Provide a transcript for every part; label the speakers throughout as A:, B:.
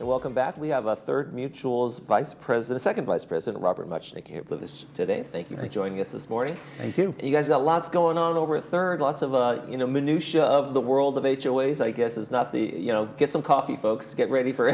A: And welcome back. We have a Third Mutual's second Vice President, Robert Muchnick, here with us today. Thank you for joining us this morning.
B: Thank you.
A: And you guys got lots going on over at Third. Lots of minutia of the world of HOAs. I guess is not the get some coffee, folks. Get ready for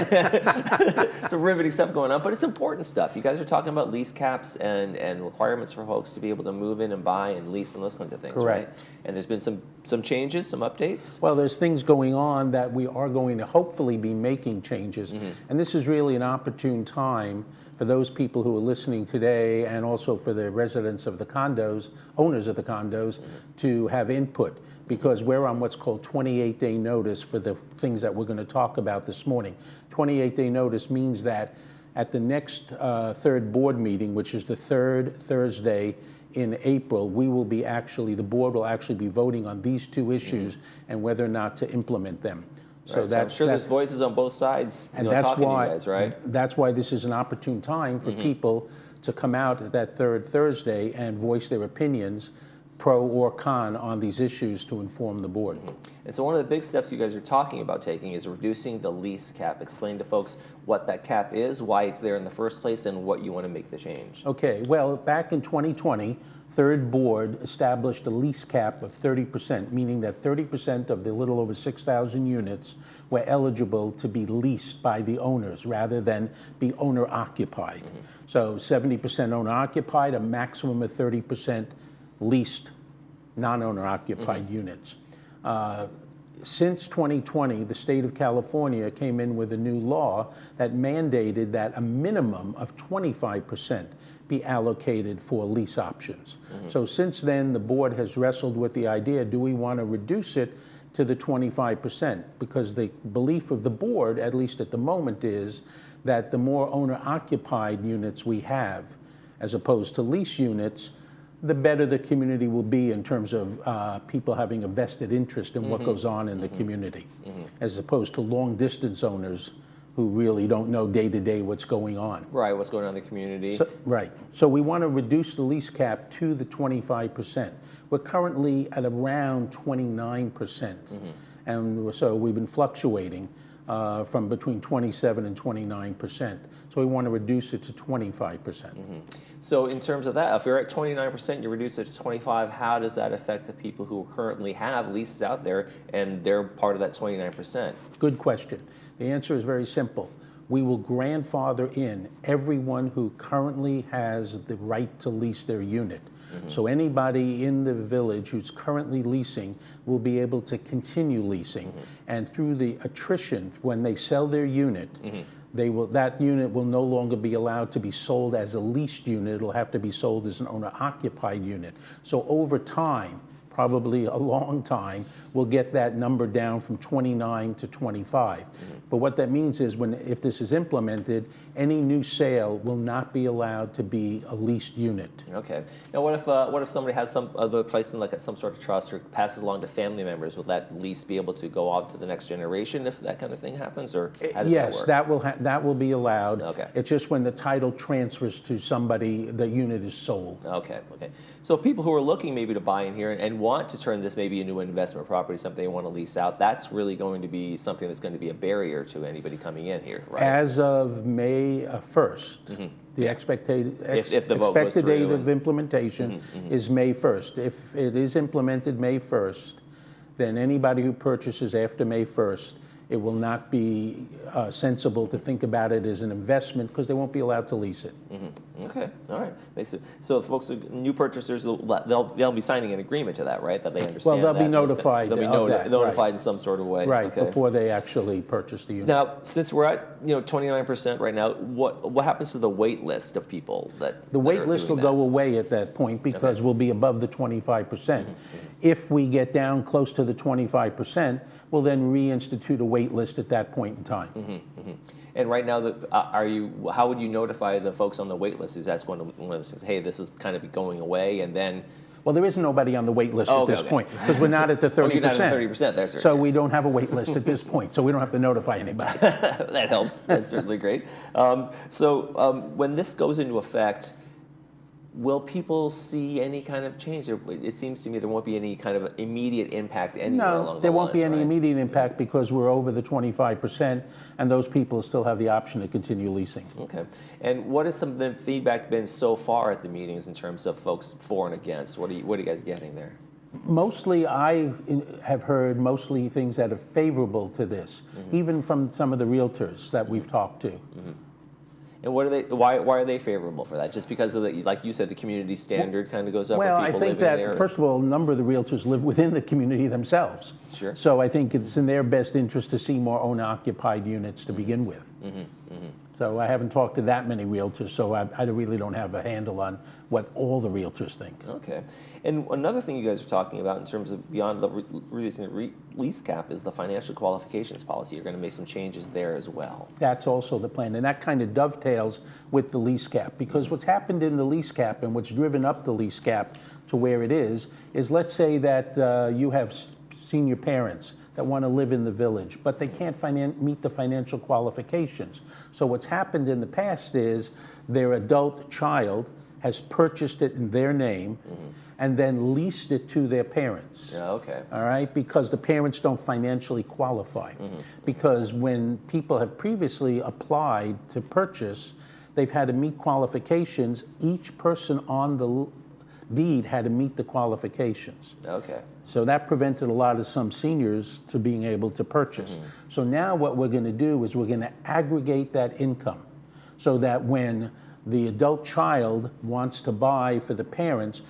A: some riveting stuff going on, but it's important stuff. You guys are talking about lease caps and requirements for folks to be able to move in and buy and lease and those kinds of things,
B: correct.
A: Right? And there's been some changes, some updates.
B: Well, there's things going on that we are going to hopefully be making changes. And this is really an opportune time for those people who are listening today and also for the residents of the condos, owners of the condos, to have input, because we're on what's called 28-day notice for the things that we're going to talk about this morning. 28-day notice means that at the next third board meeting, which is the third Thursday in April, the board will actually be voting on these two issues and whether or not to implement them.
A: So, right, so I'm sure there's voices on both sides talking to you guys, right?
B: That's why this is an opportune time for people to come out at that third Thursday and voice their opinions, pro or con, on these issues to inform the board.
A: And so one of the big steps you guys are talking about taking is reducing the lease cap. Explain to folks what that cap is, why it's there in the first place, and what you want to make the change.
B: Okay, well, back in 2020, Third Board established a lease cap of 30%, meaning that 30% of the little over 6,000 units were eligible to be leased by the owners rather than be owner-occupied. So 70% owner-occupied, a maximum of 30% leased non-owner-occupied units. Since 2020, the state of California came in with a new law that mandated that a minimum of 25% be allocated for lease options. So since then, the board has wrestled with the idea, do we want to reduce it to the 25%? Because the belief of the board, at least at the moment, is that the more owner-occupied units we have, as opposed to lease units, the better the community will be in terms of people having a vested interest in what goes on in the community, as opposed to long-distance owners who really don't know day-to-day what's going on.
A: Right, what's going on in the community.
B: Right. So we want to reduce the lease cap to the 25%. We're currently at around 29%. And so we've been fluctuating from between 27 and 29%. So we want to reduce it to 25%.
A: So in terms of that, if you're at 29%, you reduce it to 25%, how does that affect the people who currently have leases out there and they're part of that 29%?
B: Good question. The answer is very simple. We will grandfather in everyone who currently has the right to lease their unit. So anybody in the village who's currently leasing will be able to continue leasing. And through the attrition, when they sell their unit, that unit will no longer be allowed to be sold as a leased unit. It'll have to be sold as an owner-occupied unit. So over time, probably a long time, we'll get that number down from 29 to 25. But what that means is if this is implemented, any new sale will not be allowed to be a leased unit.
A: Okay. Now, what if somebody has some other place in some sort of trust or passes along to family members? Will that lease be able to go off to the next generation if that kind of thing happens, or how does
B: yes,
A: that work?
B: that will be allowed.
A: Okay.
B: It's just when the title transfers to somebody, the unit is sold.
A: Okay. Okay. So people who are looking maybe to buy in here and want to turn this maybe into an investment property, something they want to lease out, that's really going to be something that's going to be a barrier to anybody coming in here, right?
B: As of May 1st, the expected date of implementation is May 1st. If it is implemented May 1st, then anybody who purchases after May 1st, it will not be sensible to think about it as an investment because they won't be allowed to lease it.
A: Okay, all right. So folks, new purchasers, they'll be signing an agreement to that, right? That they understand.
B: Well, they'll be notified.
A: They'll be notified in some sort of way.
B: Right,
A: okay.
B: Before they actually purchase the unit.
A: Now, since we're at 29% right now, what happens to the wait list of people that
B: the wait list will go away at that point because we'll be above the 25%. If we get down close to the 25%, we'll then reinstitute a wait list at that point in time.
A: And right now, how would you notify the folks on the wait list? Is that one of those things, hey, this is kind of going away, and then?
B: Well, there is nobody on the wait list at this point because we're not at the 30%.
A: You're not at 30% there, sir.
B: So we don't have a wait list at this point, so we don't have to notify anybody.
A: That helps. That's certainly great. So when this goes into effect, will people see any kind of change? It seems to me there won't be any kind of immediate impact anywhere along the lines.
B: No, there won't be any
A: right?
B: immediate impact because we're over the 25%, and those people still have the option to continue leasing.
A: Okay. And what has some of the feedback been so far at the meetings in terms of folks for and against? What are you guys getting there?
B: Mostly, I have heard mostly things that are favorable to this, even from some of the realtors that we've talked to.
A: And what are they? Why are they favorable for that? Just because of the, like you said, the community standard kind of goes up.
B: Well,
A: with
B: I
A: people
B: think
A: living
B: that,
A: there?
B: first of all, a number of the realtors live within the community themselves.
A: Sure.
B: So I think it's in their best interest to see more owner-occupied units to begin with. So I haven't talked to that many realtors, so I really don't have a handle on what all the realtors think.
A: Okay. And another thing you guys are talking about in terms of beyond the reducing the lease cap is the financial qualifications policy. You're going to make some changes there as well.
B: That's also the plan, and that kind of dovetails with the lease cap, because what's happened in the lease cap and what's driven up the lease cap to where it is let's say that you have senior parents that want to live in the village, but they can't meet the financial qualifications. So what's happened in the past is their adult child has purchased it in their name and then leased it to their parents.
A: Yeah, okay.
B: All right, because the parents don't financially qualify. Because when people have previously applied to purchase, they've had to meet qualifications. Each person on the deed had to meet the qualifications.
A: Okay.
B: So that prevented a lot of some seniors to being able to purchase. So now what we're going to do is we're going to aggregate that income so that when the adult child wants to buy for the parents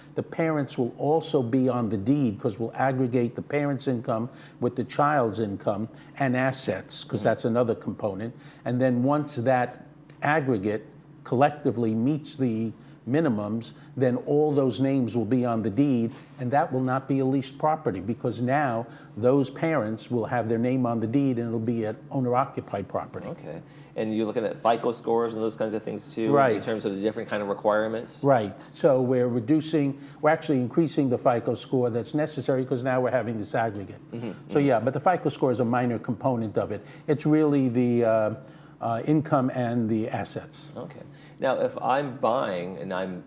B: will also be on the deed, because we'll aggregate the parents' income with the child's income and assets, because that's another component. And then once that aggregate collectively meets the minimums, then all those names will be on the deed, and that will not be a leased property, because now those parents will have their name on the deed and it'll be an owner-occupied property.
A: Okay. And you're looking at FICO scores and those kinds of things too,
B: Right.
A: in terms of the different kind of requirements?
B: Right. So we're actually increasing the FICO score that's necessary, because now we're having this aggregate. So yeah, but the FICO score is a minor component of it. It's really the income and the assets.
A: Okay. Now, if I'm buying and I'm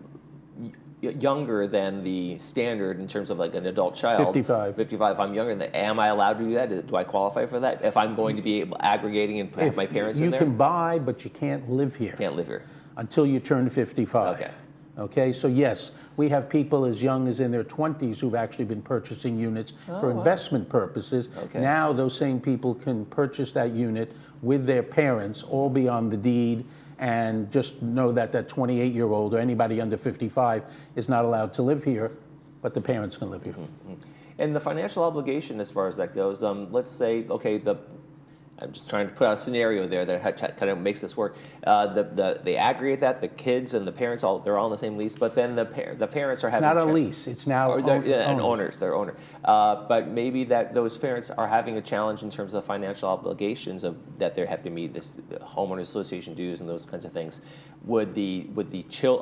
A: younger than the standard in terms of like an adult child,
B: 55.
A: 55, if I'm younger than that, am I allowed to do that? Do I qualify for that? If I'm going to be aggregating and have my parents in there?
B: You can buy, but you can't live here.
A: Can't live here.
B: Until you turn 55.
A: Okay.
B: Okay, so yes, we have people as young as in their 20s who've actually been purchasing units for
A: wow.
B: investment purposes.
A: Okay.
B: Now those same people can purchase that unit with their parents, all be on the deed, and just know that that 28-year-old or anybody under 55 is not allowed to live here, but the parents can live here.
A: And the financial obligation, as far as that goes, let's say, okay, I'm just trying to put out a scenario there that kind of makes this work. They aggregate that, the kids and the parents, they're all on the same lease, but then the parents are having...
B: It's not a lease, it's now
A: owners, they're owner. But maybe that those parents are having a challenge in terms of financial obligations that they have to meet the homeowners association dues and those kinds of things. Would the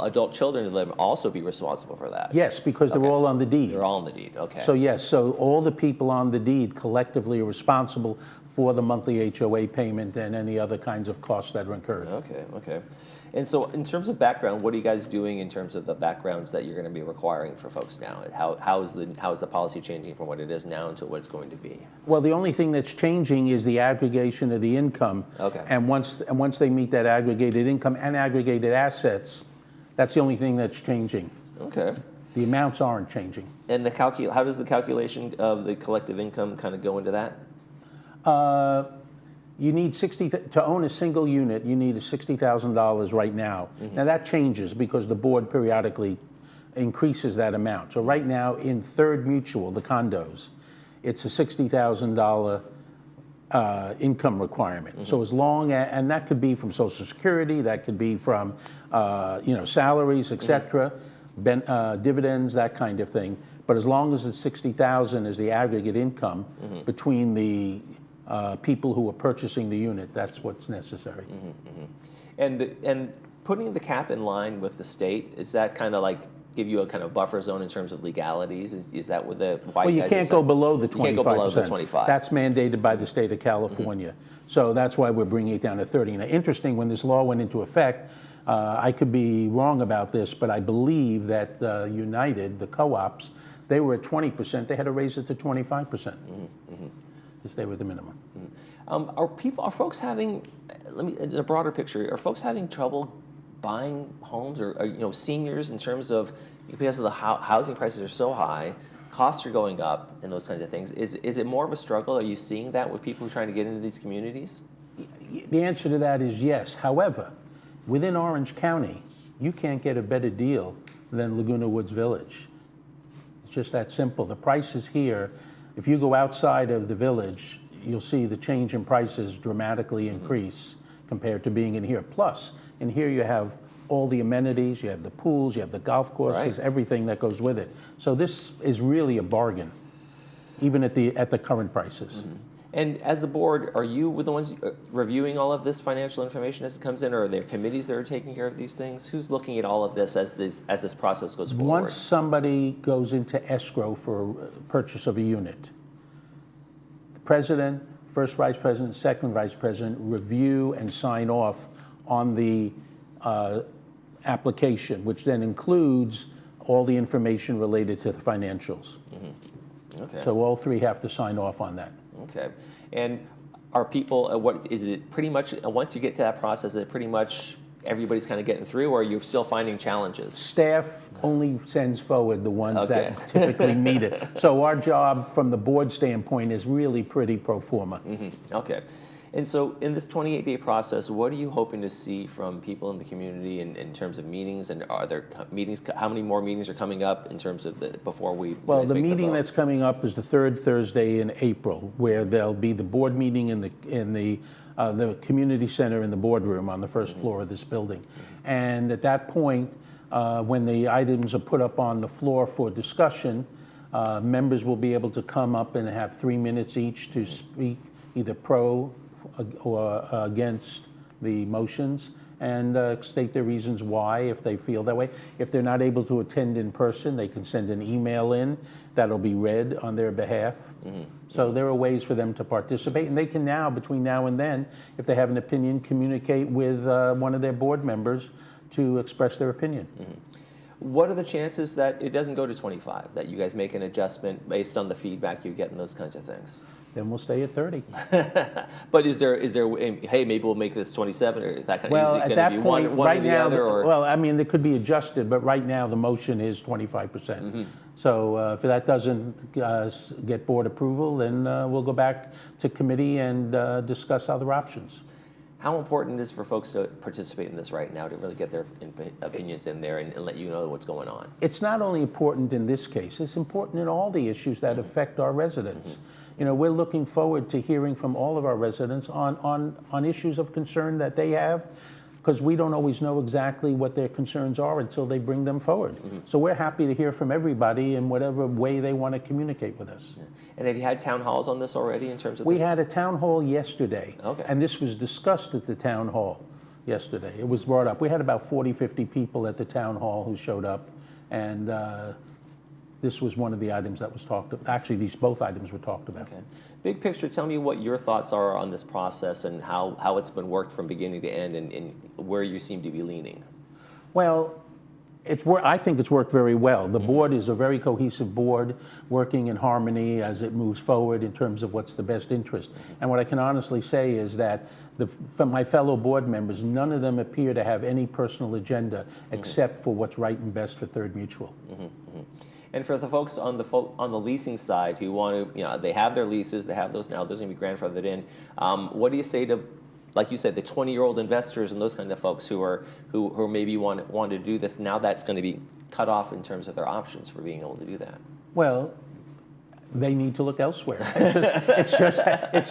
A: adult children of them also be responsible for that?
B: Yes, because they're all on the deed.
A: They're all on the deed, okay.
B: So yes, so all the people on the deed collectively are responsible for the monthly HOA payment and any other kinds of costs that are incurred.
A: Okay. And so in terms of background, what are you guys doing in terms of the backgrounds that you're going to be requiring for folks now? How is the policy changing from what it is now to what it's going to be?
B: Well, the only thing that's changing is the aggregation of the income.
A: Okay.
B: And once they meet that aggregated income and aggregated assets, that's the only thing that's changing.
A: Okay.
B: The amounts aren't changing.
A: And how does the calculation of the collective income kind of go into that?
B: You need to own a single unit, you need $60,000 right now. Now that changes because the board periodically increases that amount. So right now in Third Mutual, the condos, it's a $60,000 income requirement. So as long as, and that could be from Social Security, that could be from salaries, etc., dividends, that kind of thing. But as long as it's $60,000 is the aggregate income between the people who are purchasing the unit, that's what's necessary.
A: And putting the cap in line with the state, is that kind of like give you a kind of buffer zone in terms of legalities? Is that what the why
B: Well, you
A: guys
B: can't go below the 25%.
A: You can't go below the 25.
B: That's mandated by the state of California. So that's why we're bringing it down to 30. Now, interesting, when this law went into effect, I could be wrong about this, but I believe that United, the co-ops, they were at 20%. They had to raise it to 25% to stay with the minimum.
A: Are folks having, in a broader picture, are folks having trouble buying homes, or seniors, in terms of, because of the housing prices are so high, costs are going up, and those kinds of things? Is it more of a struggle? Are you seeing that with people who are trying to get into these communities?
B: The answer to that is yes. However, within Orange County, you can't get a better deal than Laguna Woods Village. It's just that simple. The prices here, if you go outside of the village, you'll see the change in prices dramatically increase compared to being in here. Plus, in here you have all the amenities, you have the pools, you have the golf courses, everything that goes with it. So this is really a bargain, even at the current prices.
A: And as the board, are you with the ones reviewing all of this financial information as it comes in, or are there committees that are taking care of these things? Who's looking at all of this as this process goes forward?
B: Once somebody goes into escrow for purchase of a unit, the president, first vice president, second vice president review and sign off on the application, which then includes all the information related to the financials.
A: Okay.
B: So all three have to sign off on that.
A: Okay. And are people, what is it pretty much, once you get to that process, is it pretty much everybody's kind of getting through, or are you still finding challenges?
B: Staff only sends forward the ones that typically meet it. So our job from the board standpoint is really pretty pro forma.
A: Okay. And so in this 28-day process, what are you hoping to see from people in the community in terms of meetings? And are there meetings, how many more meetings are coming up in terms of before we
B: Well, the meeting that's coming up is the third Thursday in April, where there'll be the board meeting in the community center in the boardroom on the first floor of this building. And at that point, when the items are put up on the floor for discussion, members will be able to come up and have 3 minutes each to speak either pro or against the motions, and state their reasons why if they feel that way. If they're not able to attend in person, they can send an email in that'll be read on their behalf. So there are ways for them to participate, and they can now, between now and then, if they have an opinion, communicate with one of their board members to express their opinion.
A: What are the chances that it doesn't go to 25, that you guys make an adjustment based on the feedback you get and those kinds of things?
B: Then we'll stay at 30.
A: But is there, hey, maybe we'll make this 27 or that kind of?
B: Well,
A: is it
B: at
A: going
B: that
A: to be
B: point,
A: one
B: right
A: or the
B: now,
A: other? Or?
B: well, I mean, it could be adjusted, but right now the motion is 25%. So if that doesn't get board approval, then we'll go back to committee and discuss other options.
A: How important is it for folks to participate in this right now, to really get their opinions in there and let you know what's going on?
B: It's not only important in this case, it's important in all the issues that affect our residents. You know, we're looking forward to hearing from all of our residents on issues of concern that they have, because we don't always know exactly what their concerns are until they bring them forward. So we're happy to hear from everybody in whatever way they want to communicate with us.
A: And have you had town halls on this already in terms of
B: We
A: this?
B: had a town hall yesterday, and this was discussed at the town hall yesterday. It was brought up. We had about 40, 50 people at the town hall who showed up, and this was one of the items that was talked about. Actually, both items were talked about.
A: Okay. Big picture, tell me what your thoughts are on this process and how it's been worked from beginning to end, and where you seem to be leaning.
B: Well, I think it's worked very well. The board is a very cohesive board, working in harmony as it moves forward in terms of what's the best interest. And what I can honestly say is that from my fellow board members, none of them appear to have any personal agenda except for what's right and best for Third Mutual.
A: And for the folks on the leasing side who want to, they have their leases, they have those now, those are going to be grandfathered in. What do you say to, like you said, the 20-year-old investors and those kind of folks who maybe want to do this? Now that's going to be cut off in terms of their options for being able to do that.
B: Well, they need to look elsewhere. It's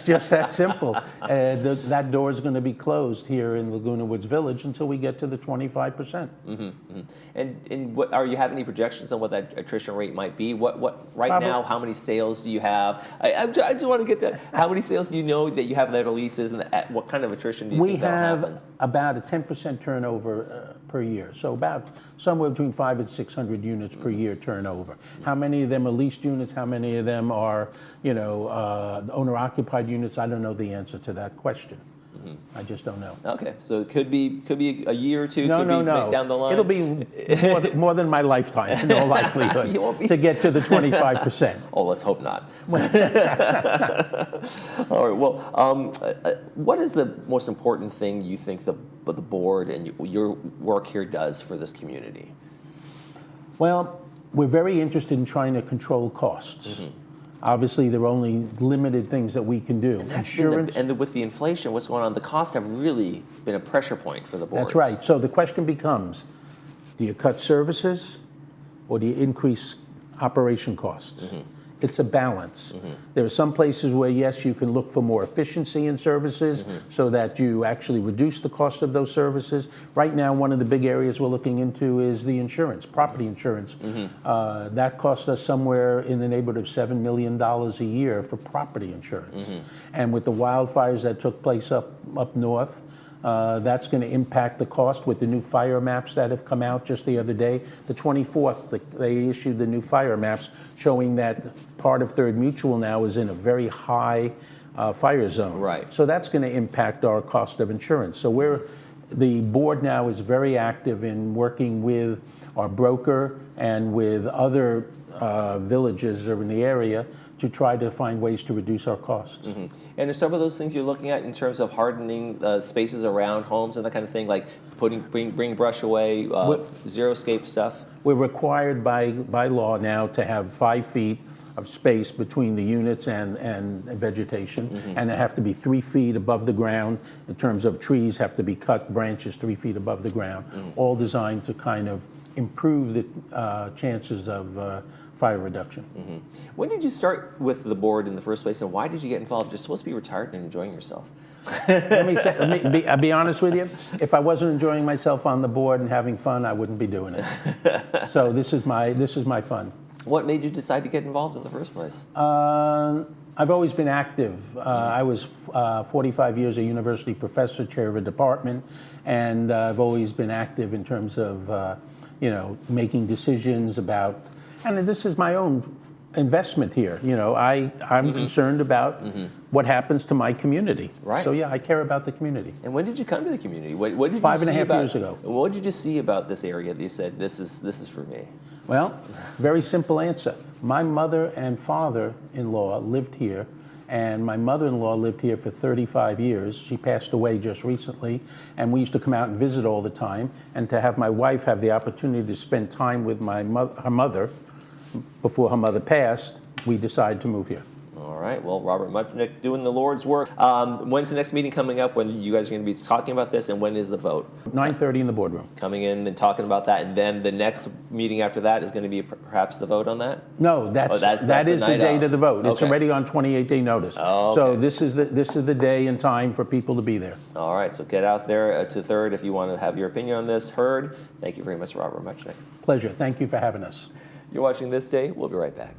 B: just that simple. That door is going to be closed here in Laguna Woods Village until we get to the 25%.
A: And what are you have any projections on what that attrition rate might be? What right now? How many sales do you have? I just want to get to how many sales do you know that you have that are leases, and what kind of attrition do you think that'll happen?
B: We have about a 10% turnover per year, so about somewhere between 500 and 600 units per year turnover. How many of them are leased units? How many of them are, owner-occupied units? I don't know the answer to that question. I just don't know.
A: Okay, so it could be a year or two.
B: No,
A: could
B: no,
A: be
B: no.
A: down the line.
B: It'll be more than my lifetime, in all likelihood, to get to the 25%.
A: Oh, let's hope not. All right. Well, what is the most important thing you think the board and your work here does for this community?
B: Well, we're very interested in trying to control costs. Obviously, there are only limited things that we can do.
A: And insurance, with the inflation, what's going on, the costs have really been a pressure point for the boards.
B: That's right. So the question becomes, do you cut services or do you increase operation costs? It's a balance. There are some places where, yes, you can look for more efficiency in services so that you actually reduce the cost of those services. Right now, one of the big areas we're looking into is the insurance, property insurance. That costs us somewhere in the neighborhood of $7 million a year for property insurance. And with the wildfires that took place up north, that's going to impact the cost with the new fire maps that have come out just the other day. The 24th, they issued the new fire maps showing that part of Third Mutual now is in a very high fire zone.
A: Right.
B: So that's going to impact our cost of insurance. So the board now is very active in working with our broker and with other villages in the area to try to find ways to reduce our costs.
A: And are some of those things you're looking at in terms of hardening spaces around homes and that kind of thing, like bring brush away, zero-scape stuff?
B: We're required by law now to have 5 feet of space between the units and vegetation, and they have to be 3 feet above the ground. In terms of trees, have to be cut branches 3 feet above the ground, all designed to kind of improve the chances of fire reduction.
A: When did you start with the board in the first place, and why did you get involved? You're supposed to be retired and enjoying yourself.
B: I'll be honest with you. If I wasn't enjoying myself on the board and having fun, I wouldn't be doing it. So this is my fun.
A: What made you decide to get involved in the first place?
B: I've always been active. I was 45 years a university professor, chair of a department, and I've always been active in terms of making decisions about. And this is my own investment here. I'm concerned about what happens to my community.
A: Right.
B: So yeah, I care about the community.
A: And when did you come to the community? What did you
B: 5.5 years ago.
A: What did you see about this area that you said, this is for me?
B: Well, very simple answer. My mother and father-in-law lived here, and my mother-in-law lived here for 35 years. She passed away just recently, and we used to come out and visit all the time. And to have my wife have the opportunity to spend time with her mother before her mother passed, we decided to move here.
A: All right. Well, Robert Muchnick doing the Lord's work. When's the next meeting coming up? When you guys are going to be talking about this, and when is the vote?
B: 9:30 in the boardroom.
A: Coming in and talking about that, and then the next meeting after that is going to be perhaps the vote on that?
B: No, that is the date of the vote. It's already on 28-day notice.
A: Oh,
B: okay. So this is the day and time for people to be there.
A: All right. So get out there to Third if you want to have your opinion on this heard. Thank you very much, Robert Muchnick.
B: Pleasure. Thank you for having us.
A: You're watching This Day. We'll be right back.